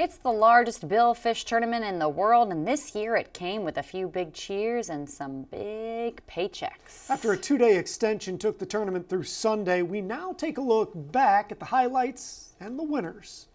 It's the largest billfish tournament in the world, and this year it came with a few big cheers and some big paychecks. After a two-day extension took the tournament through Sunday, we now take a look back at the highlights and the winners.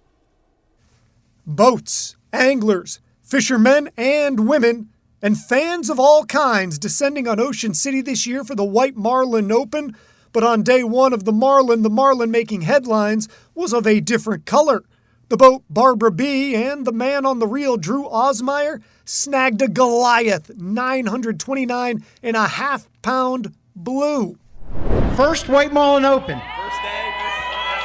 Boats, anglers, fishermen and women, and fans of all kinds descending on Ocean City this year for the White Marlin Open. But on day one of the Marlin making headlines was of a different color. The boat Barbara B. and the man on the reel Drew Osmeyer snagged a Goliath 929.5-pound blue. First White Marlin Open.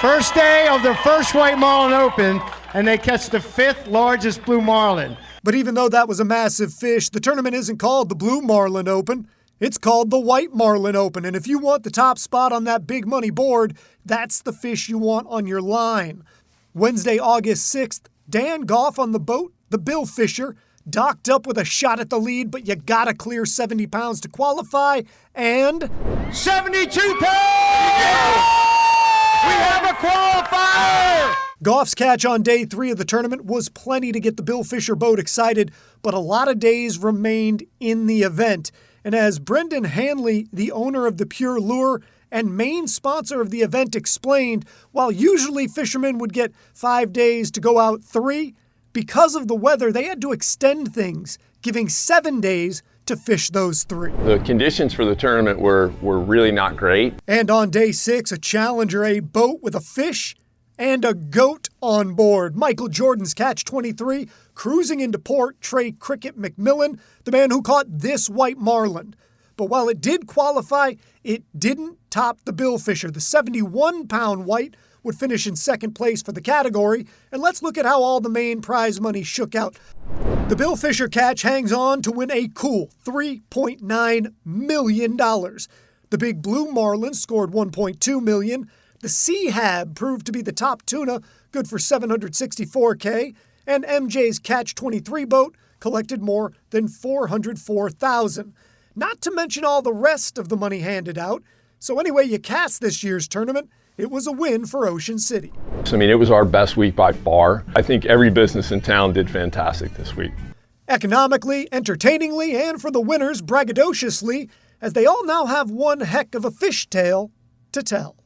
First day of the first White Marlin Open, and they catch the fifth largest blue marlin. But even though that was a massive fish, the tournament isn't called the Blue Marlin Open. It's called the White Marlin Open. And if you want the top spot on that big money board, that's the fish you want on your line. Wednesday, August 6th, Dan Goff on the boat, the Bill Fisher, docked up with a shot at the lead, but you gotta clear 70 pounds to qualify, and 72 pounds! We have a qualifier! Goff's catch on day 3 of the tournament was plenty to get the Bill Fisher boat excited, but a lot of days remained in the event. And as Brendan Hanley, the owner of the Pure Lure and main sponsor of the event, explained, while usually fishermen would get 5 days to go out 3, because of the weather, they had to extend things, giving 7 days to fish those 3. The conditions for the tournament were really not great. And on day 6, a challenger, a boat with a fish and a goat on board. Michael Jordan's catch 23, cruising into port, Trey Cricket McMillan, the man who caught this white marlin. But while it did qualify, it didn't top the Bill Fisher. The 71-pound white would finish in second place for the category. And let's look at how all the main prize money shook out. The Bill Fisher catch hangs on to win a cool $3.9 million. The big blue marlin scored $1.2 million. The Sea Hab proved to be the top tuna, good for $764K. And MJ's catch 23 boat collected more than $404,000. Not to mention all the rest of the money handed out. So anyway you cast this year's tournament, it was a win for Ocean City. I mean, it was our best week by far. I think every business in town did fantastic this week. Economically, entertainingly, and for the winners braggadociously, as they all now have one heck of a fish tale to tell.